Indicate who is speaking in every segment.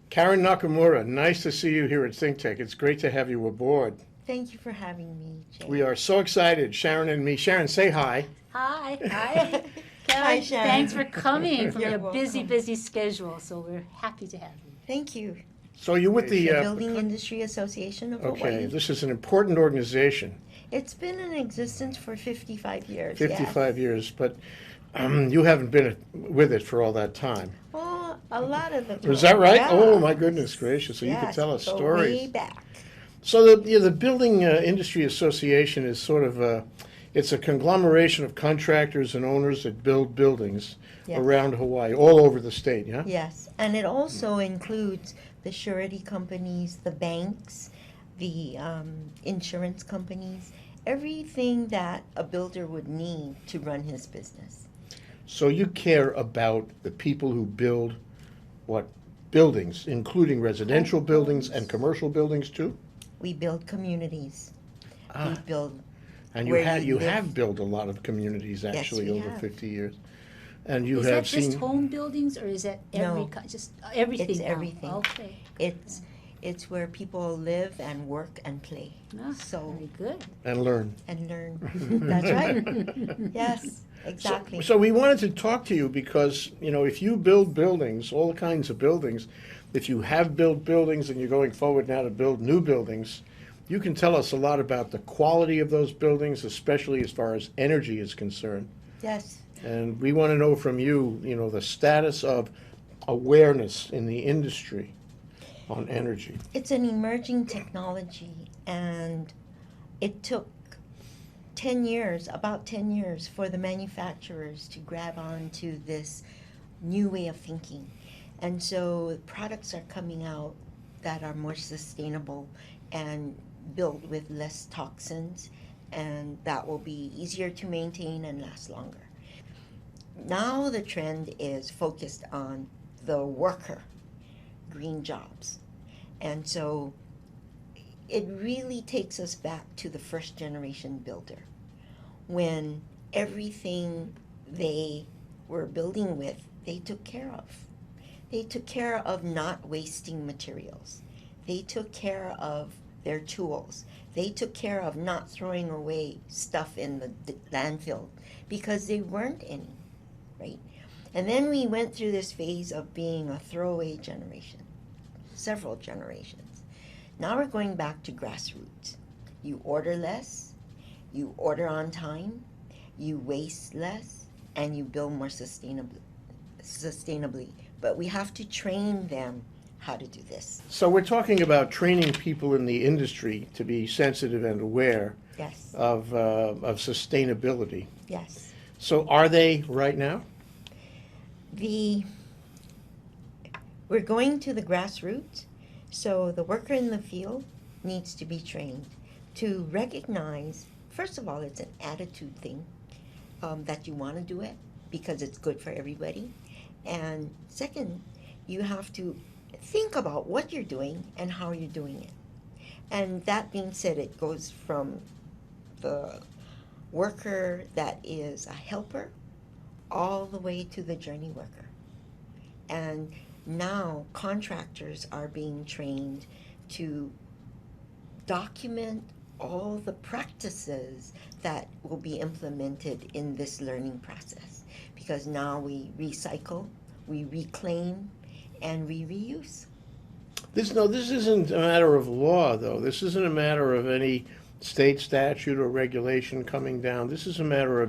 Speaker 1: Karen Nakamura, nice to see you here at ThinkTech. It's great to have you aboard.
Speaker 2: Thank you for having me, Jay.
Speaker 1: We are so excited, Sharon and me. Sharon, say hi.
Speaker 3: Hi. Hi. Karen,
Speaker 2: Hi, Sharon.
Speaker 3: thanks for coming from
Speaker 2: You're
Speaker 3: your busy,
Speaker 2: welcome.
Speaker 3: busy schedule. So we're happy to have you.
Speaker 2: Thank you.
Speaker 1: So you're with the...
Speaker 2: Building Industry Association of
Speaker 1: okay,
Speaker 2: Hawaii.
Speaker 1: this is an important organization,
Speaker 2: It's been in existence for 55 years.
Speaker 1: 55 years, but you haven't been with it for all that time.
Speaker 2: Well, a lot of the time.
Speaker 1: Is that right?
Speaker 2: Yeah.
Speaker 1: Oh, my goodness gracious. So you could
Speaker 2: Yes,
Speaker 1: tell us
Speaker 2: go
Speaker 1: stories.
Speaker 2: way back.
Speaker 1: So the Building Industry Association is sort of it's a conglomeration of contractors and owners that build buildings
Speaker 2: Yes.
Speaker 1: around Hawaii, all over the state, yeah?
Speaker 2: Yes, and it also includes the surety companies, the banks, the insurance companies, everything that a builder would need to run his business.
Speaker 1: So you care about the people who build what? Buildings, including residential buildings and commercial buildings too?
Speaker 2: We build communities. We build
Speaker 1: And
Speaker 2: where
Speaker 1: you
Speaker 2: live.
Speaker 1: have built a lot of communities actually
Speaker 2: we
Speaker 1: over
Speaker 2: have.
Speaker 1: 50 years. And you
Speaker 3: Is
Speaker 1: have
Speaker 3: that just
Speaker 1: seen...
Speaker 3: home buildings or is that every
Speaker 2: No.
Speaker 3: just everything?
Speaker 2: It's
Speaker 3: now?
Speaker 2: everything.
Speaker 3: Okay.
Speaker 2: It's where people live and work and play.
Speaker 3: Ah,
Speaker 2: So
Speaker 3: very good.
Speaker 1: And learn.
Speaker 2: and learn. That's right. Yes, exactly.
Speaker 1: So we wanted to talk to you because, if you build buildings, all kinds of buildings, if you have built buildings and you're going forward now to build new buildings, you can tell us a lot about the quality of those buildings, especially as far as energy is concerned.
Speaker 2: Yes.
Speaker 1: And we want to know from you, the status of awareness in the industry on energy.
Speaker 2: It's an emerging technology, and it took 10 years, about 10 years, for the manufacturers to grab on to this new way of thinking. And so products are coming out that are more sustainable and built with less toxins, and that will be easier to maintain and last longer. Now the trend is focused on the worker, green jobs. And so it really takes us back to the first generation builder, when everything they were building with, they took care of. They took care of not wasting materials. They took care of their tools. They took care of not throwing away stuff in the landfill because there weren't any, right? And then we went through this phase of being a throwaway generation, several generations. Now we're going back to grassroots. You order less, you order on time, you waste less, and you build more sustainably. But we have to train them how to do this.
Speaker 1: So we're talking about training people in the industry to be sensitive and aware
Speaker 2: Yes,
Speaker 1: of sustainability.
Speaker 2: yes.
Speaker 1: So are they right now?
Speaker 2: We're going to the grassroots, so the worker in the field needs to be trained to recognize, first of all, it's an attitude thing, that you want to do it because it's good for everybody. And second, you have to think about what you're doing and how you're doing it. And that being said, it goes from the worker that is a helper all the way to the journey worker. And now contractors are being trained to document all the practices that will be implemented in this learning process. Because now we recycle, we reclaim, and we reuse.
Speaker 1: This isn't a matter of law, though. This isn't a matter of any state statute or regulation coming down. This is a matter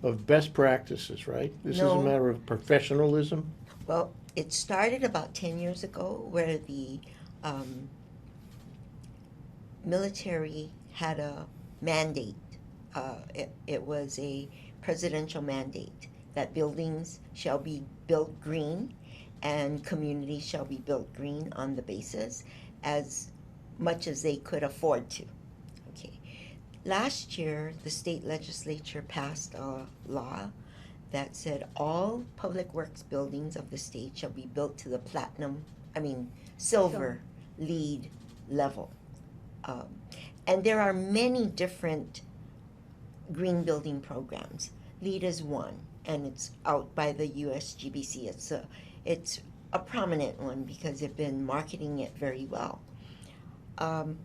Speaker 1: of best practices, right? This is
Speaker 2: No.
Speaker 1: a matter of professionalism.
Speaker 2: Well, it started about 10 years ago where the military had a mandate. It was a presidential mandate that buildings shall be built green and communities shall be built green on the basis as much as they could afford to. Okay. Last year, the state legislature passed a law that said all public works buildings of the state shall be built to the silver LEED level. And there are many different green building programs. LEED is one, and it's out by the USGBC. It's a prominent one because they've been marketing it very well. Um,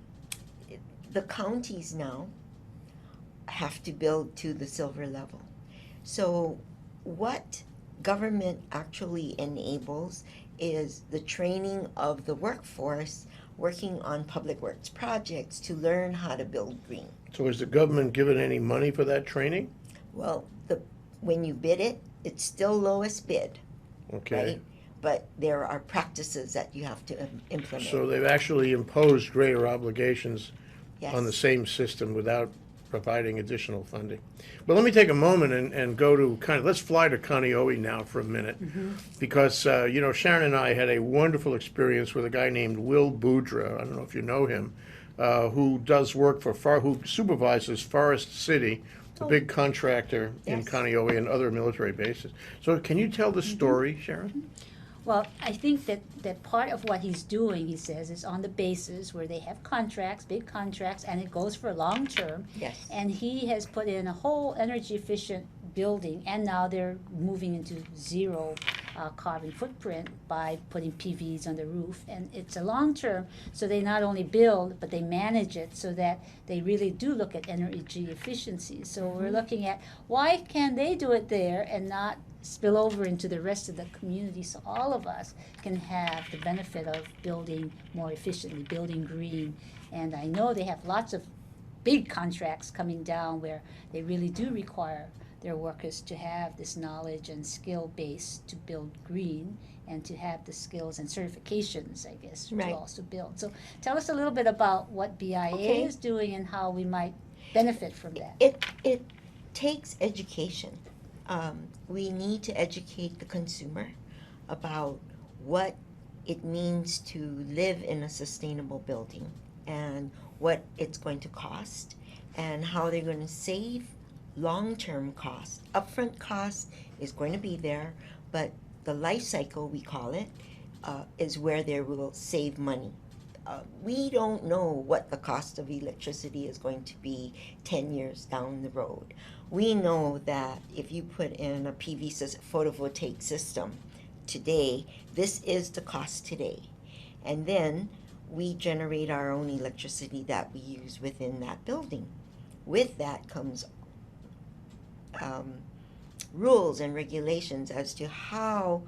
Speaker 2: the counties now have to build to the silver level. So what government actually enables is the training of the workforce working on public works projects to learn how to build green.
Speaker 1: So is the government giving any money for that training?
Speaker 2: Well, when you bid it, it's still lowest bid,
Speaker 1: Okay.
Speaker 2: right? But there are practices that you have to implement.
Speaker 1: So they've actually imposed greater obligations
Speaker 2: Yes.
Speaker 1: on the same system without providing additional funding. But let me take a moment and go to let's fly to Kaneohe now for a minute. Because, Sharon and I had a wonderful experience with a guy named Will Boudra, I don't know if you know him, who does work who supervises Forest City, the big contractor in
Speaker 2: Yes.
Speaker 1: Kaneohe and other military bases. So can you tell the story, Sharon?
Speaker 3: Well, I think that part of what he's doing, he says, is on the bases where they have contracts, big contracts, and it goes for long term.
Speaker 2: Yes.
Speaker 3: And he has put in a whole energy efficient building, and now they're moving into zero carbon footprint by putting PVs on the roof. And it's a long term, so they not only build, but they manage it so that they really do look at energy efficiency. So we're looking at why can they do it there and not spill over into the rest of the community, so all of us can have the benefit of building more efficiently, building green. And I know they have lots of big contracts coming down where they really do require their workers to have this knowledge and skill base to build green and to have the skills and certifications, I guess,
Speaker 2: Right.
Speaker 3: to also build. So tell us a little bit about what BIA
Speaker 2: Okay.
Speaker 3: is doing and how we might benefit from that.
Speaker 2: It takes education. We need to educate the consumer about what it means to live in a sustainable building and what it's going to cost and how they're going to save long-term costs. Upfront cost is going to be there, but the life cycle, we call it, is where they will save money. We don't know what the cost of electricity is going to be 10 years down the road. We know that if you put in a photovoltaic system today, this is the cost today. And then we generate our own electricity that we use within that building. With that comes rules and regulations as to how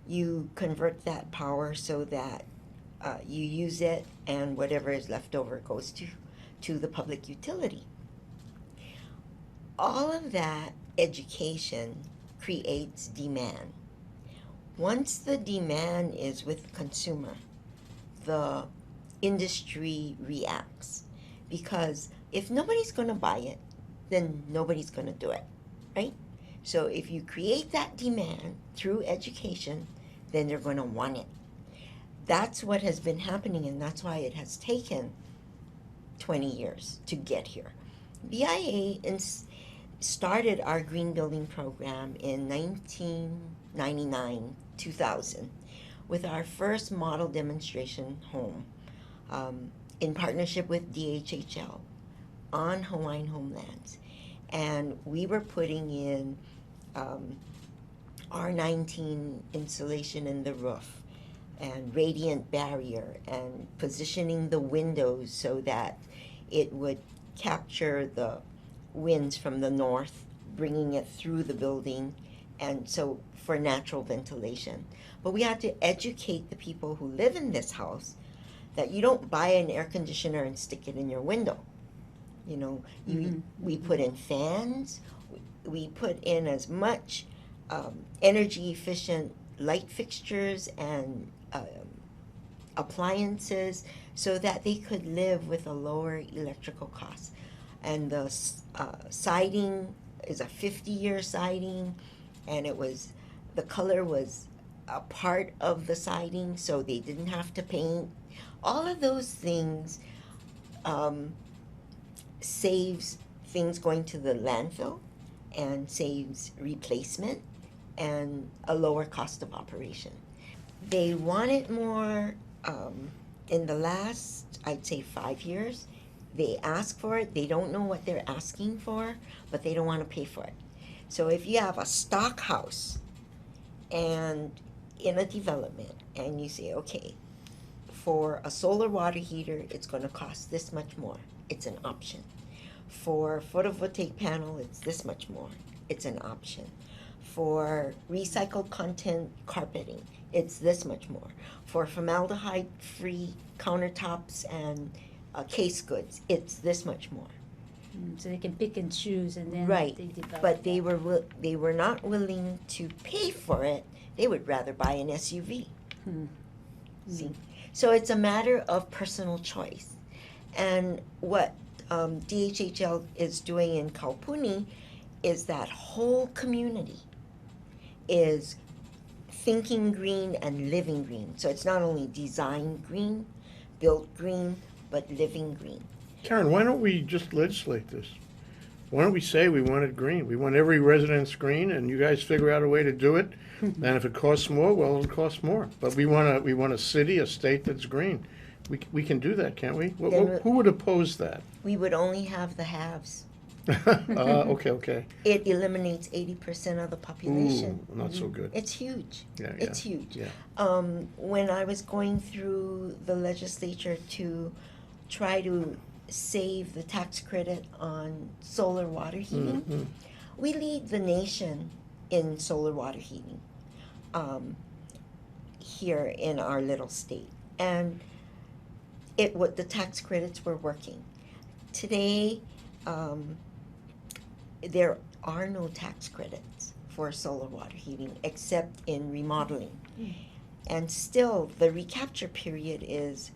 Speaker 2: you convert that power so that you use it and whatever is left over goes to the public utility. All of that education creates demand. Once the demand is with the consumer, the industry reacts. Because if nobody's going to buy it, then nobody's going to do it, right? So if you create that demand through education, then they're going to want it. That's what has been happening, and that's why it has taken 20 years to get here. BIA started our green building program in 1999, 2000, with our first model demonstration home in partnership with DHHL on Hawaiian homelands. And we were putting in R19 insulation in the roof and radiant barrier and positioning the windows so that it would capture the winds from the north, bringing it through the building, and so for natural ventilation. But we had to educate the people who live in this house that you don't buy an air conditioner and stick it in your window. You know, we put in fans, we put in as much energy efficient light fixtures and appliances so that they could live with a lower electrical cost. And the siding is a 50-year siding, and the color was a part of the siding, so they didn't have to paint. All of those things saves things going to the landfill and saves replacement and a lower cost of operation. They want it more in the last, I'd say 5 years. They ask for it. They don't know what they're asking for, but they don't want to pay for it. So if you have a stock house and in a development and you say, okay, for a solar water heater, it's going to cost this much more. It's an option. For photovoltaic panel, it's this much more. It's an option. For recycled content carpeting, it's this much more. For formaldehyde-free countertops and case goods, it's this much more.
Speaker 3: So they can pick and choose, and then
Speaker 2: Right,
Speaker 3: they develop.
Speaker 2: but they were not willing to pay for it. They would rather buy an SUV. See, so it's a matter of personal choice, and what DHHL is doing in Kaupuni is that whole community is thinking green and living green. So it's not only design green, built green, but living green.
Speaker 1: Karen, why don't we just legislate this? Why don't we say we want it green? We want every residence green, and you guys figure out a way to do it. And if it costs more, well, it'll cost more. But we want a city, a state that's green. We can do that, can't we? Who would oppose that?
Speaker 2: We would only have the haves.
Speaker 1: Okay.
Speaker 2: It eliminates 80% of the population.
Speaker 1: Ooh, not so good.
Speaker 2: It's huge.
Speaker 1: Yeah,
Speaker 2: It's huge.
Speaker 1: Yeah.
Speaker 2: When I was going through the legislature to try to save the tax credit on solar water heating,
Speaker 1: Mhm.
Speaker 2: we lead the nation in solar water heating here in our little state. And the tax credits were working. Today, there are no tax credits for solar water heating except in remodeling. And still, the recapture period is,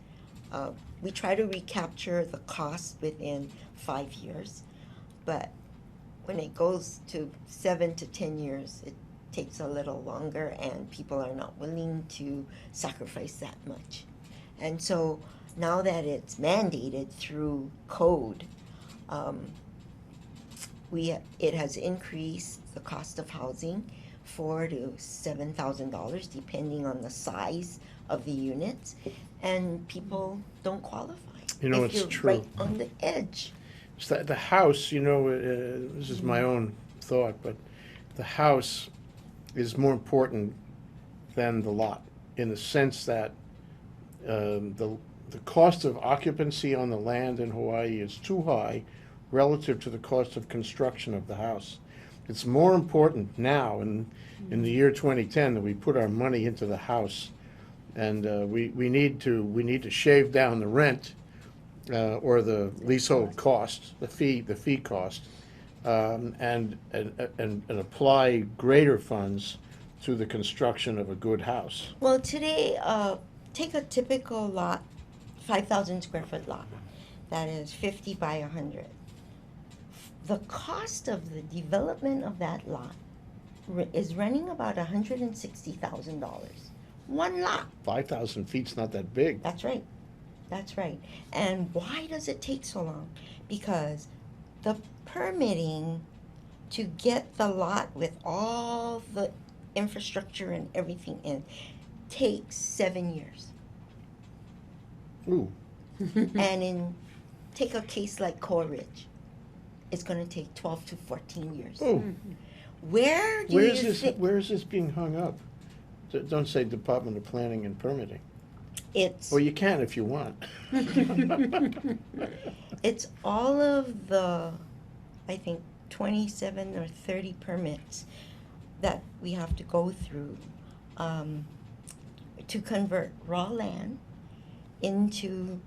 Speaker 2: we try to recapture the cost within 5 years, but when it goes to 7 to 10 years, it takes a little longer and people are not willing to sacrifice that much. And so now that it's mandated through code, it has increased the cost of housing $4,000 to $7,000 depending on the size of the units, and people don't qualify.
Speaker 1: You know,
Speaker 2: if
Speaker 1: it's
Speaker 2: you're
Speaker 1: true.
Speaker 2: right on the edge.
Speaker 1: It's the house, this is my own thought, but the house is more important than the lot in the sense that the cost of occupancy on the land in Hawaii is too high relative to the cost of construction of the house. It's more important now in the year 2010 that we put our money into the house, and we need to shave down the rent or the leasehold cost, the fee cost, and apply greater funds to the construction of a good house.
Speaker 2: Well, today, take a typical lot, 5,000 square foot lot, that is 50 by 100. The cost of the development of that lot is running about $160,000. One lot.
Speaker 1: 5,000 feet's not that big.
Speaker 2: That's right. That's right. And why does it take so long? Because the permitting to get the lot with all the infrastructure and everything in takes 7 years.
Speaker 1: Ooh.
Speaker 2: And take a case like Coal Ridge, it's going to take 12 to 14 years.
Speaker 1: Ooh.
Speaker 2: Where do you think?
Speaker 1: Where is this being hung up? Don't say Department of Planning and Permitting.
Speaker 2: It's
Speaker 1: Well, you can if you want.
Speaker 2: it's all of the, I think, 27 or 30 permits that we have to go through to convert raw land into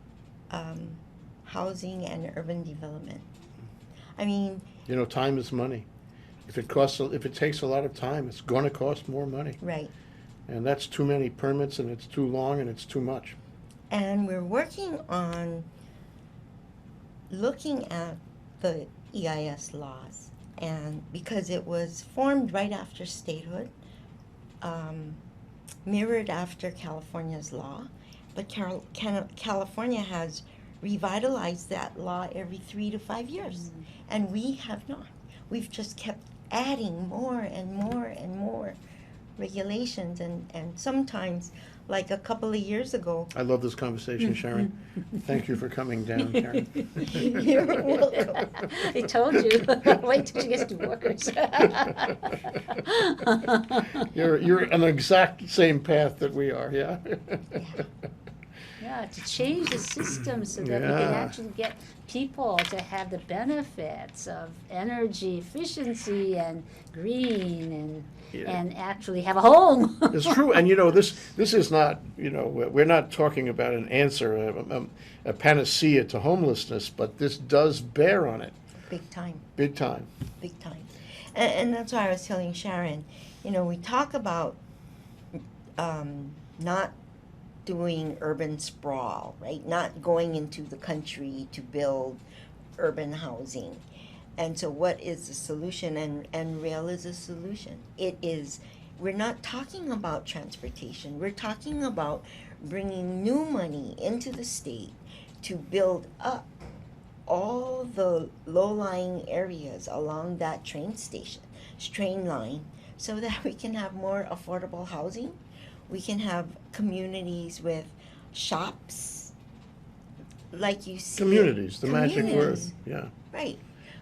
Speaker 2: housing and urban development. I mean,
Speaker 1: You know, time is money. If it takes a lot of time, it's going to cost more money.
Speaker 2: right.
Speaker 1: And that's too many permits, and it's too long, and it's too much.
Speaker 2: And we're working on looking at the EIS laws, and because it was formed right after statehood, mirrored after California's law, but California has revitalized that law every 3 to 5 years, and we have not. We've just kept adding more and more and more regulations, and sometimes, like a couple of years ago.
Speaker 1: I love this conversation, Sharon. Thank you for coming down, Karen.
Speaker 2: You're welcome.
Speaker 3: I told you. Wait till she gets divorced.
Speaker 1: You're on the exact same path that we are, yeah?
Speaker 3: Yeah, to change the system so that we can
Speaker 1: Yeah.
Speaker 3: actually get people to have the benefits of energy efficiency and green and actually have a home.
Speaker 1: It's true, and this is not, we're not talking about an answer, a panacea to homelessness, but this does bear on it,
Speaker 2: Big time.
Speaker 1: big time.
Speaker 2: Big time. And that's why I was telling Sharon, we talk about not doing urban sprawl, right? Not going into the country to build urban housing. And so what is the solution? And rail is a solution. We're not talking about transportation. We're talking about bringing new money into the state to build up all the low-lying areas along that train line, so that we can have more affordable housing. We can have communities with shops, like you see.
Speaker 1: Communities, the magic word,
Speaker 2: Communities.
Speaker 1: yeah.
Speaker 2: Right,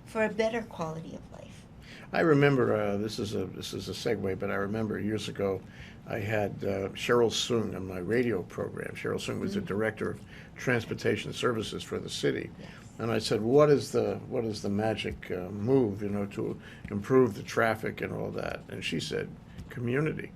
Speaker 2: for a better quality of life.
Speaker 1: I remember, this is a segue, but I remember years ago, I had Cheryl Sung on my radio program. Cheryl Sung was the director of transportation services for the city.
Speaker 2: Yes.
Speaker 1: And I said, what is the magic move, to improve the traffic and all that? And she said, community.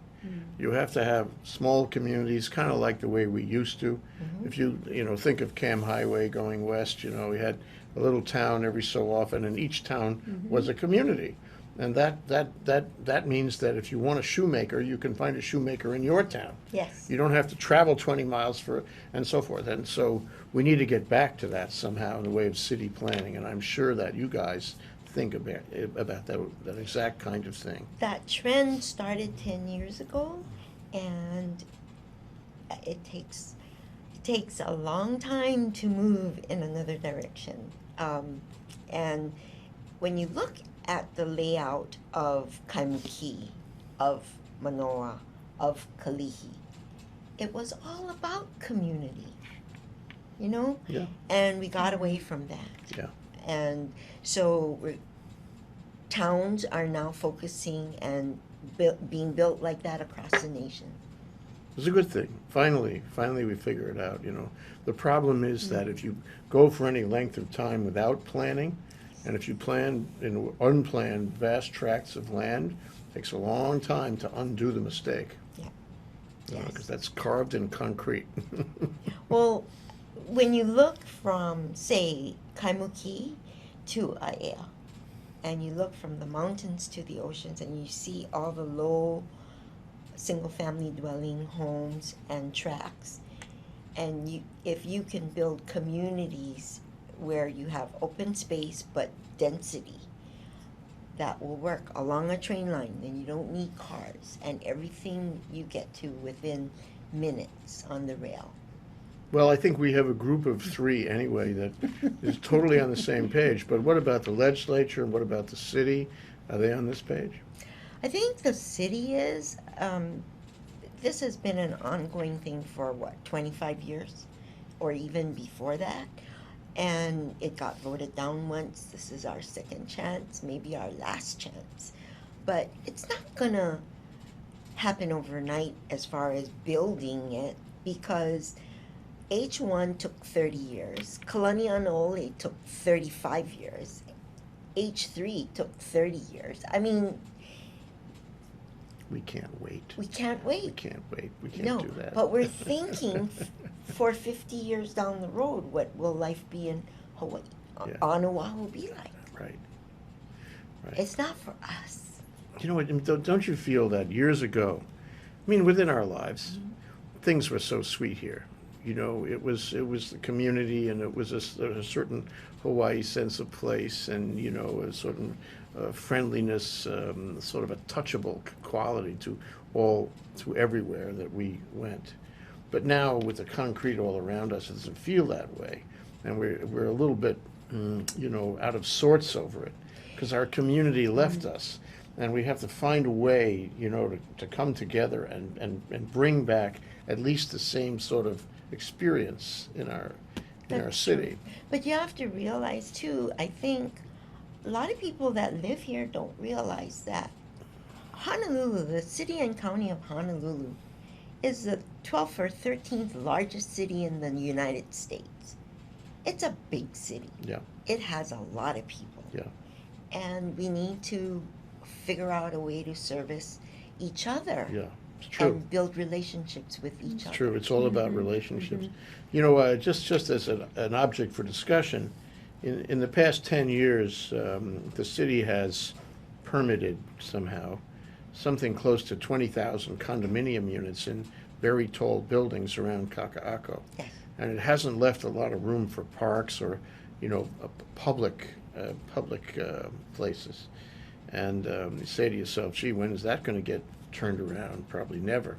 Speaker 1: You have to have small communities, kind of like the way we used to. If you think of Cam Highway going west, we had a little town every so often, and each town was a community. And that means that if you want a shoemaker, you can find a shoemaker in your town.
Speaker 2: Yes.
Speaker 1: You don't have to travel 20 miles and so forth. And so we need to get back to that somehow in the way of city planning. And I'm sure that you guys think about that exact kind of thing.
Speaker 2: That trend started 10 years ago, and it takes a long time to move in another direction. And when you look at the layout of Kaimuki, of Manoa, of Kalihi, it was all about community,
Speaker 1: Yeah.
Speaker 2: And we got away from that.
Speaker 1: Yeah.
Speaker 2: And so towns are now focusing and being built like that across the nation.
Speaker 1: It's a good thing. Finally we figure it out, The problem is that if you go for any length of time without planning, and if you plan in unplanned vast tracts of land, it takes a long time to undo the mistake.
Speaker 2: Yeah.
Speaker 1: Because that's carved in concrete.
Speaker 2: Well, when you look from, say, Kaimuki to Aiea, and you look from the mountains to the oceans, and you see all the low single-family dwelling homes and tracts, and if you can build communities where you have open space but density, that will work along a train line, then you don't need cars, and everything you get to within minutes on the rail.
Speaker 1: Well, I think we have a group of three anyway that is totally on the same page. But what about the legislature and what about the city? Are they on this page?
Speaker 2: I think the city is. This has been an ongoing thing for 25 years, or even before that. And it got voted down once. This is our second chance, maybe our last chance. But it's not gonna happen overnight as far as building it, because H1 took 30 years, Kalanianaole took 35 years, H3 took 30 years. I mean,
Speaker 1: We can't wait.
Speaker 2: we can't wait.
Speaker 1: We can't wait. We can't
Speaker 2: No,
Speaker 1: do that.
Speaker 2: but we're thinking for 50 years down the road, what will life be in Hawaii,
Speaker 1: Yeah.
Speaker 2: on Oahu be like?
Speaker 1: Right.
Speaker 2: It's not for us.
Speaker 1: You know what? Don't you feel that years ago, within our lives, things were so sweet here. It was the community, and it was a certain Hawaii sense of place, and a certain friendliness, sort of a touchable quality to everywhere that we went. But now with the concrete all around us, it doesn't feel that way, and we're a little bit, out of sorts over it, because our community left us. And we have to find a way, to come together and bring back at least the same sort of experience in our
Speaker 2: That's
Speaker 1: city.
Speaker 2: But you have to realize too, I think a lot of people that live here don't realize that Honolulu, the city and county of Honolulu, is the 12th or 13th largest city in the United States. It's a big city.
Speaker 1: Yeah.
Speaker 2: It has a lot of people.
Speaker 1: Yeah.
Speaker 2: And we need to figure out a way to service each other.
Speaker 1: Yeah, it's true.
Speaker 2: And build relationships with each
Speaker 1: It's
Speaker 2: other.
Speaker 1: true. It's all about relationships. Just as an object for discussion, in the past 10 years, the city has permitted somehow something close to 20,000 condominium units in very tall buildings around Kaka'ako.
Speaker 2: Yes.
Speaker 1: And it hasn't left a lot of room for parks or, public places. And you say to yourself, gee, when is that going to get turned around? Probably never,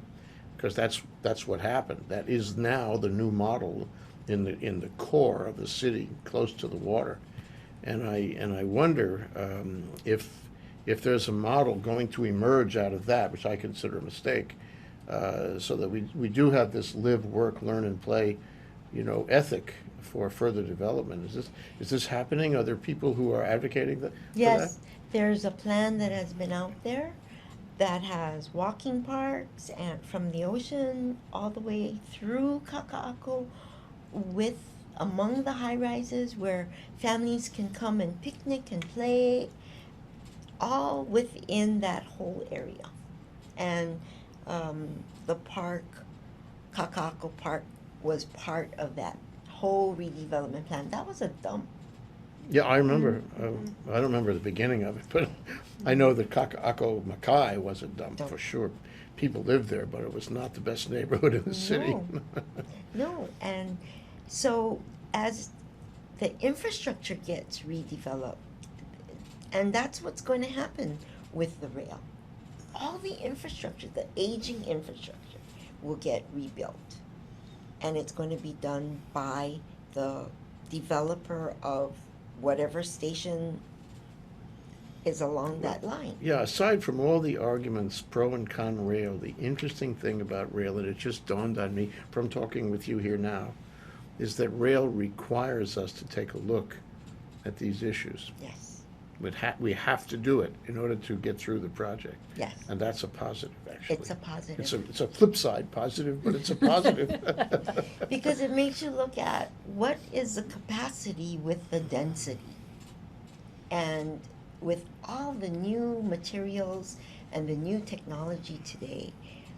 Speaker 1: because that's what happened. That is now the new model in the core of the city, close to the water. And I wonder if there's a model going to emerge out of that, which I consider a mistake, so that we do have this live, work, learn, and play, ethic for further development. Is this happening? Are there people who are advocating that?
Speaker 2: Yes, there's a plan that has been out there that has walking parks and from the ocean all the way through Kaka'ako with among the high rises where families can come and picnic and play all within that whole area. And the park, Kaka'ako Park, was part of that whole redevelopment plan. That was a dump.
Speaker 1: Yeah, I remember. I don't remember the beginning of it, but I know that Kaka'ako Makai was a dump for sure. People lived there, but it was not the best neighborhood in the city.
Speaker 2: No, and so as the infrastructure gets redeveloped, and that's what's going to happen with the rail. All the infrastructure, the aging infrastructure, will get rebuilt. And it's going to be done by the developer of whatever station is along that line.
Speaker 1: Yeah, aside from all the arguments pro and con rail, the interesting thing about rail, and it just dawned on me from talking with you here now, is that rail requires us to take a look at these issues.
Speaker 2: Yes.
Speaker 1: We have to do it in order to get through the project.
Speaker 2: Yes.
Speaker 1: And that's a positive, actually.
Speaker 2: It's a positive.
Speaker 1: It's a flip side positive, but it's a positive.
Speaker 2: Because it makes you look at what is the capacity with the density. And with all the new materials and the new technology today,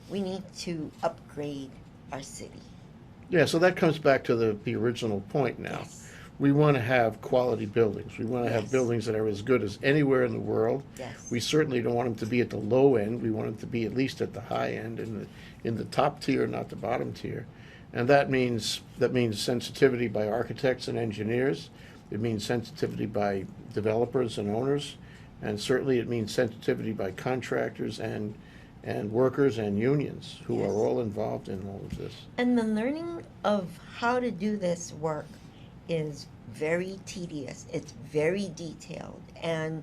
Speaker 2: we need to upgrade our city.
Speaker 1: Yeah, so that comes back to the original point now.
Speaker 2: Yes.
Speaker 1: We want to have quality buildings. We want to have
Speaker 2: Yes.
Speaker 1: buildings that are as good as anywhere in the world.
Speaker 2: Yes.
Speaker 1: We certainly don't want them to be at the low end. We want them to be at least at the high end, in the top tier, not the bottom tier. And that means sensitivity by architects and engineers. It means sensitivity by developers and owners, and certainly it means sensitivity by contractors and workers and unions who
Speaker 2: Yes.
Speaker 1: are all involved in all of this.
Speaker 2: And the learning of how to do this work is very tedious. It's very detailed. And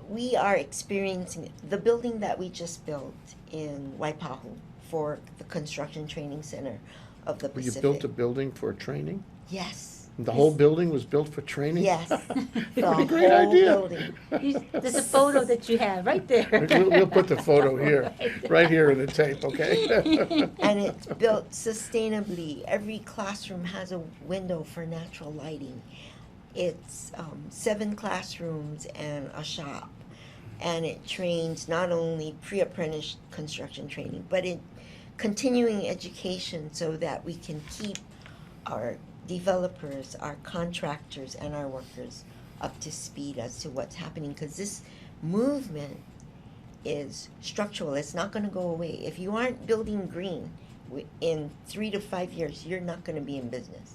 Speaker 2: we are experiencing the building that we just built in Waipahu for the Construction Training Center of the
Speaker 1: Well, you
Speaker 2: Pacific.
Speaker 1: built a building for training?
Speaker 2: Yes.
Speaker 1: The whole building was built for training?
Speaker 2: Yes. The
Speaker 1: What a great
Speaker 2: whole
Speaker 1: idea.
Speaker 2: building.
Speaker 3: There's a photo that you have right there.
Speaker 1: We'll put the photo here, right here in the tape, okay?
Speaker 2: And it's built sustainably. Every classroom has a window for natural lighting. It's 7 classrooms and a shop. And it trains not only pre-apprentice construction training, but in continuing education so that we can keep our developers, our contractors, and our workers up to speed as to what's happening. Because this movement is structural. It's not going to go away. If you aren't building green in 3 to 5 years, you're not going to be in business.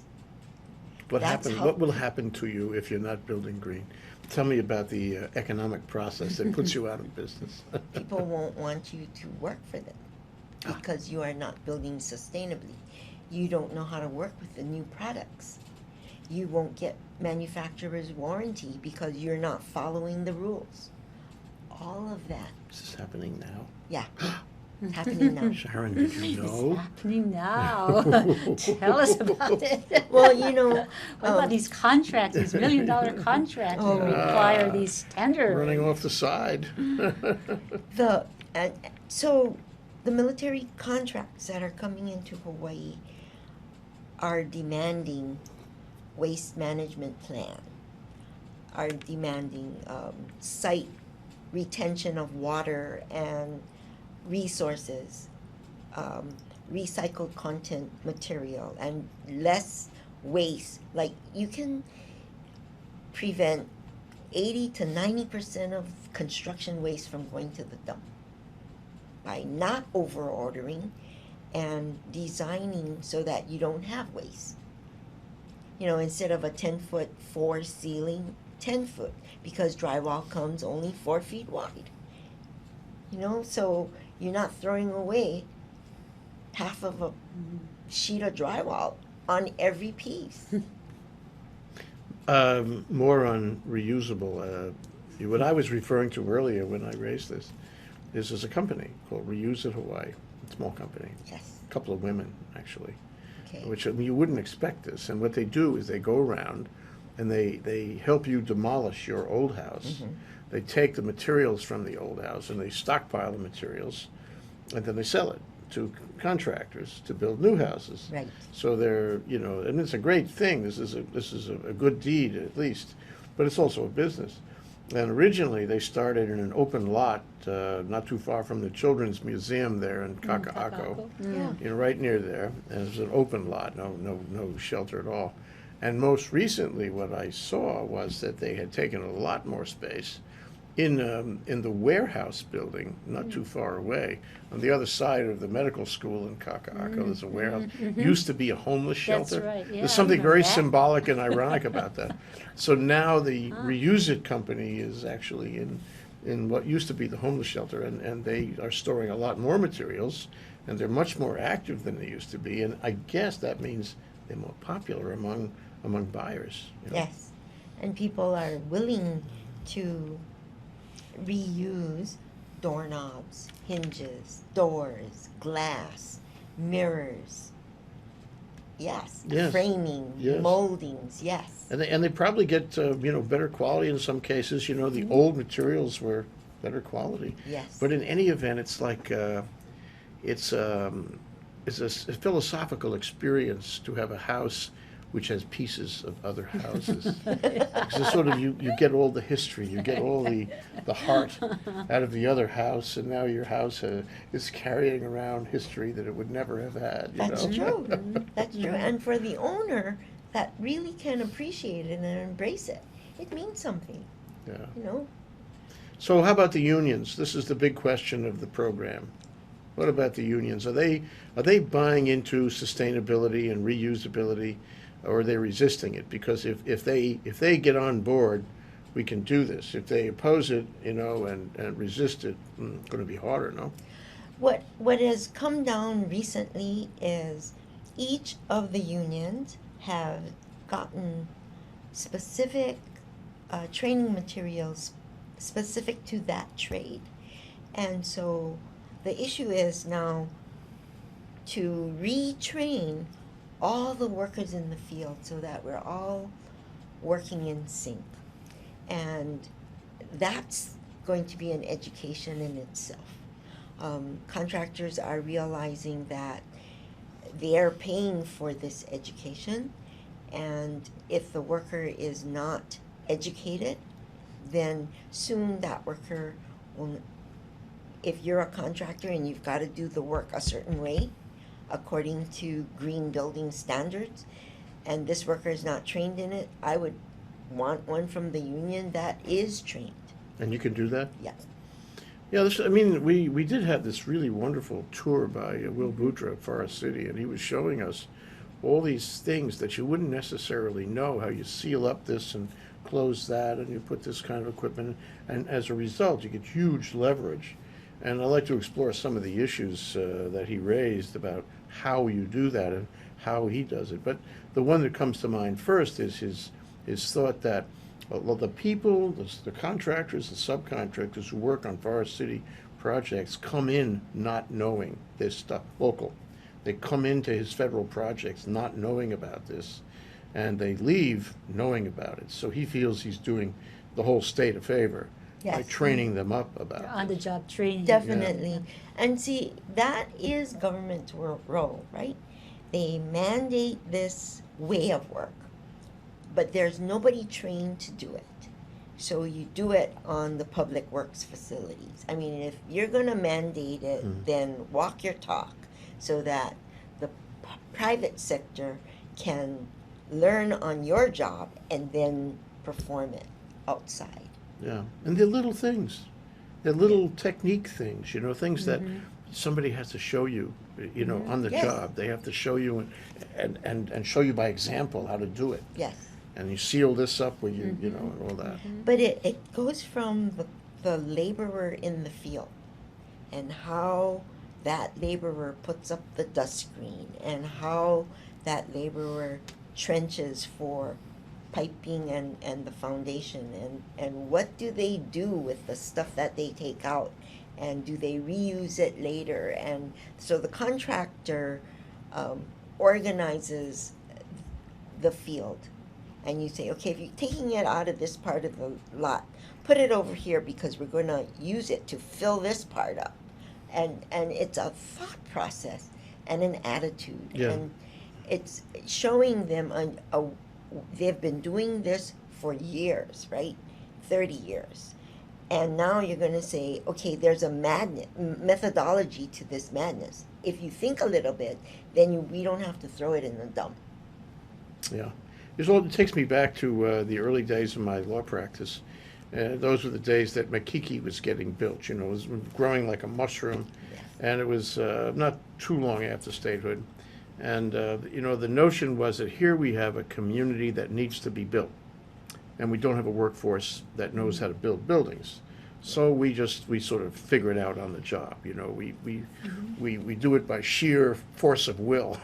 Speaker 1: What will happen to you if you're not building green? Tell me about the economic process that puts you out of business.
Speaker 2: People won't want you to work for them because you are not building sustainably. You don't know how to work with the new products. You won't get manufacturer's warranty because you're not following the rules. all of that.
Speaker 1: This is happening now.
Speaker 2: Yeah, it's happening now.
Speaker 1: Sharon, did you
Speaker 3: It's
Speaker 1: know?
Speaker 3: happening now. Tell us about it.
Speaker 2: Well, you know,
Speaker 3: What about these contracts, these $1 million contracts that
Speaker 2: Oh.
Speaker 3: require these tender?
Speaker 1: Running off the side.
Speaker 2: So the military contracts that are coming into Hawaii are demanding waste management plan, are demanding site retention of water and resources, recycled content material, and less waste. Like, you can prevent 80 to 90% of construction waste from going to the dump by not over ordering and designing so that you don't have waste. You know, instead of a 10-foot floor ceiling, 10 foot, because drywall comes only 4 feet wide. You know, so you're not throwing away half of a sheet of drywall on every piece.
Speaker 1: More on reusable. What I was referring to earlier when I raised this is a company called Reuse It Hawaii. A small company.
Speaker 2: Yes.
Speaker 1: A couple of women, actually.
Speaker 2: Okay.
Speaker 1: Which, I mean, you wouldn't expect this. And what they do is they go around and they help you demolish your old house.
Speaker 2: Mhm.
Speaker 1: They take the materials from the old house and they stockpile the materials, and then they sell it to contractors to build new houses.
Speaker 2: Right.
Speaker 1: So they're, you know, and it's a great thing. This is a good deed, at least, but it's also a business. And originally they started in an open lot, not too far from the Children's Museum there in Kaka'ako.
Speaker 2: Yeah.
Speaker 1: You know, right near there, and it was an open lot, no shelter at all. And most recently, what I saw was that they had taken a lot more space in the warehouse building, not too far away, on the other side of the medical school in Kaka'ako. There's a warehouse. Used to be a homeless shelter.
Speaker 3: That's right, yeah,
Speaker 1: There's
Speaker 3: I
Speaker 1: something
Speaker 3: remember
Speaker 1: very
Speaker 3: that.
Speaker 1: symbolic and ironic about that. So now the Reuse It company is actually in what used to be the homeless shelter, and they are storing a lot more materials, and they're much more active than they used to be. And I guess that means they're more popular among buyers. You know?
Speaker 2: Yes. And people are willing to reuse doorknobs, hinges, doors, glass, mirrors. Yes.
Speaker 1: Yes.
Speaker 2: Framing,
Speaker 1: Yes.
Speaker 2: moldings, yes.
Speaker 1: And they probably get better quality in some cases. You know, the old materials were better quality.
Speaker 2: Yes.
Speaker 1: But in any event, it's like it's a philosophical experience to have a house which has pieces of other houses. Because it's sort of you get all the history, you get all the heart out of the other house, and now your house is carrying around history that it would never have had.
Speaker 2: That's
Speaker 1: know?
Speaker 2: true. That's true. And for the owner that really can appreciate it and embrace it, it means something,
Speaker 1: Yeah.
Speaker 2: you know?
Speaker 1: So how about the unions? This is the big question of the program. What about the unions? Are they buying into sustainability and reusability, or are they resisting it? Because if they get on board, we can do this. If they oppose it, and resist it, it's going to be harder, no?
Speaker 2: What has come down recently is each of the unions have gotten specific training materials specific to that trade. And so the issue is now to retrain all the workers in the field so that we're all working in sync. And that's going to be an education in itself. Contractors are realizing that they're paying for this education, and if the worker is not educated, then soon that worker will, if you're a contractor and you've got to do the work a certain way, according to green building standards, and this worker is not trained in it, I would want one from the union that is trained.
Speaker 1: And you can do that?
Speaker 2: Yeah.
Speaker 1: Yeah, we did have this really wonderful tour by Will Boudreaux of Forest City, and he was showing us all these things that you wouldn't necessarily know, how you seal up this and close that, and you put this kind of equipment in, and as a result, you get huge leverage. And I'd like to explore some of the issues that he raised about how you do that and how he does it. But the one that comes to mind first is his thought that Well, the people, the contractors, the subcontractors who work on Forest City projects come in not knowing this stuff, local. They come into his federal projects not knowing about this, and they leave knowing about it. So he feels he's doing the whole state a favor by
Speaker 2: Yes.
Speaker 1: training them up about
Speaker 3: On the
Speaker 1: this.
Speaker 3: job training.
Speaker 2: Definitely. And see, that is government's role, right? They mandate this way of work, but there's nobody trained to do it. So you do it on the public works facilities. I mean, if you're going to mandate it, then walk your talk so that the private sector can learn on your job and then perform it outside.
Speaker 1: Yeah, and they're little things. They're little technique things, things that somebody has to show you, on the
Speaker 2: Yes.
Speaker 1: job. They have to show you and show you by example how to do it.
Speaker 2: Yes.
Speaker 1: And you seal this up with you, and all that.
Speaker 2: But it goes from the laborer in the field and how that laborer puts up the dust screen and how that laborer trenches for piping and the foundation and what do they do with the stuff that they take out and do they reuse it later. And so the contractor organizes the field. And you say, okay, if you're taking it out of this part of the lot, put it over here because we're going to use it to fill this part up. And it's a thought process and an attitude.
Speaker 1: Yeah.
Speaker 2: And it's showing them they've been doing this for years, right? 30 years. And now you're going to say, okay, there's a methodology to this madness. If you think a little bit, then we don't have to throw it in the dump.
Speaker 1: Yeah. It takes me back to the early days of my law practice. Those were the days that Makiki was getting built. It was growing like a mushroom,
Speaker 2: Yes.
Speaker 1: and it was not too long after statehood. And the notion was that here we have a community that needs to be built, and we don't have a workforce that knows how to build buildings. So we sort of figure it out on the job. We do it by sheer force of will,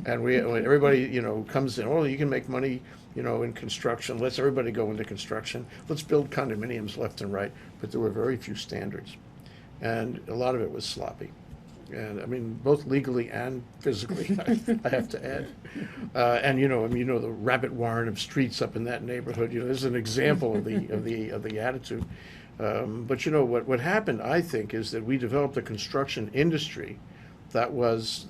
Speaker 1: and when everybody comes in. Oh, you can make money, in construction. Let's everybody go into construction. Let's build condominiums left and right. But there were very few standards, and a lot of it was sloppy. And I mean, both legally and physically, I have to add. And the rabbit warren of streets up in that neighborhood. This is an example of the attitude. But what happened, I think, is that we developed a construction industry that was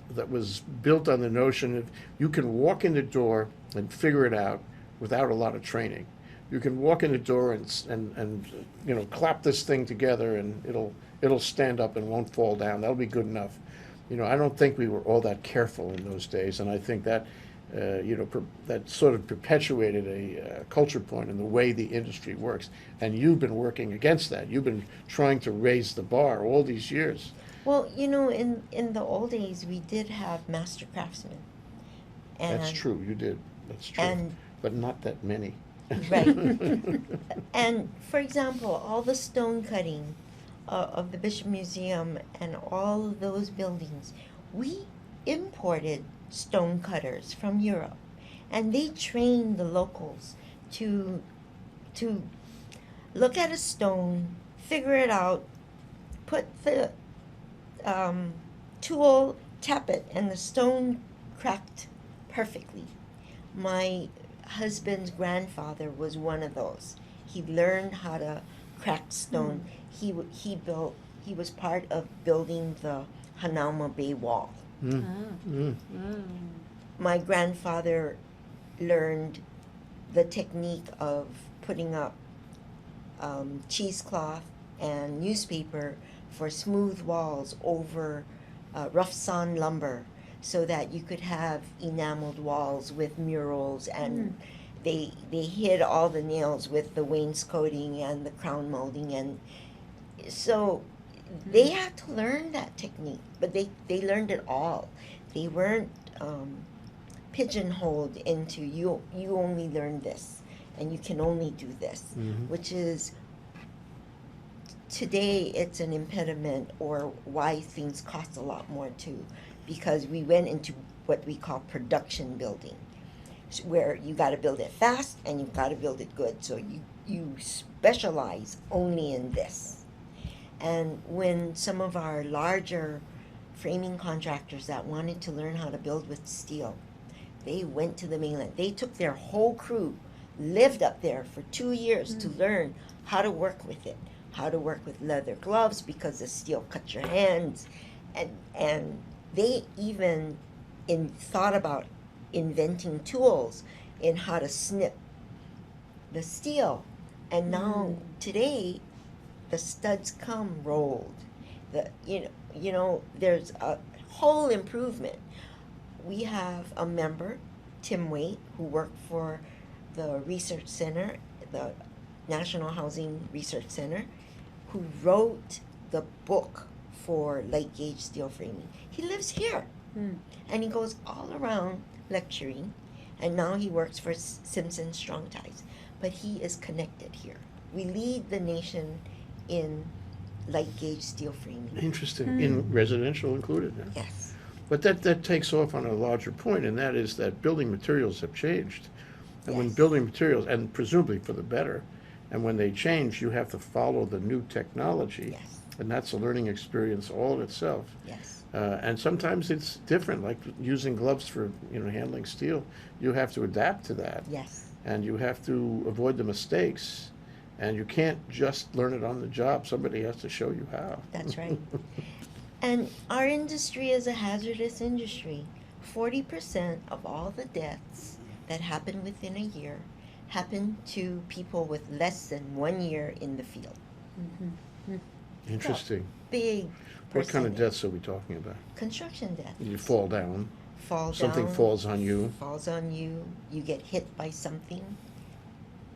Speaker 1: built on the notion of you can walk in the door and figure it out without a lot of training. You can walk in the door and clap this thing together and it'll stand up and won't fall down. That'll be good enough. I don't think we were all that careful in those days, and I think that that sort of perpetuated a culture point in the way the industry works. And you've been working against that. You've been trying to raise the bar all these years.
Speaker 2: Well, in the old days, we did have master craftsmen.
Speaker 1: That's true, you did. That's true. But not that many.
Speaker 2: Right. And, for example, all the stone cutting of the Bishop Museum and all of those buildings, we imported stone cutters from Europe, and they trained the locals to look at a stone, figure it out, put the tool, tap it, and the stone cracked perfectly. My husband's grandfather was one of those. He learned how to crack stone. He was part of building the Hanauma Bay Wall. My grandfather learned the technique of putting up cheesecloth and newspaper for smooth walls over rough sawn lumber so that you could have enameled walls with murals, and they hid all the nails with the wainscoting and the crown molding, and so they had to learn that technique, but they learned it all. They weren't pigeonholed into you only learn this and you can only do this, which is today it's an impediment, or why things cost a lot more too, because we went into what we call production building. where you got to build it fast and you've got to build it good. So you specialize only in this. And when some of our larger framing contractors that wanted to learn how to build with steel, they went to the mainland. They took their whole crew, lived up there for 2 years to learn how to work with it, how to work with leather gloves because the steel cuts your hands. And they even thought about inventing tools in how to snip the steel. And now today, the studs come rolled. There's a whole improvement. We have a member, Tim Waite, who worked for the research center, the National Housing Research Center, who wrote the book for light gauge steel framing. He lives here, and he goes all around lecturing, and now he works for Simpson Strong Ties, but he is connected here. We lead the nation in light gauge steel framing.
Speaker 1: Interesting. In residential included. Yeah.
Speaker 2: Yes.
Speaker 1: But that takes off on a larger point, and that is that building materials have changed. And when
Speaker 2: Yes.
Speaker 1: building materials, and presumably for the better, and when they change, you have to follow the new technology.
Speaker 2: Yes.
Speaker 1: And that's a learning experience all in itself.
Speaker 2: Yes.
Speaker 1: And sometimes it's different, like using gloves for handling steel. You have to adapt to that.
Speaker 2: Yes.
Speaker 1: And you have to avoid the mistakes. And you can't just learn it on the job. Somebody has to show you how.
Speaker 2: That's right. And our industry is a hazardous industry. 40% of all the deaths that happen within a year happen to people with less than 1 year in the field.
Speaker 1: Interesting.
Speaker 2: Big
Speaker 1: What kind of
Speaker 2: percentage.
Speaker 1: deaths are we talking about?
Speaker 2: Construction deaths.
Speaker 1: You fall down,
Speaker 2: Fall
Speaker 1: something
Speaker 2: down,
Speaker 1: falls on you.
Speaker 2: falls on you, you get hit by something,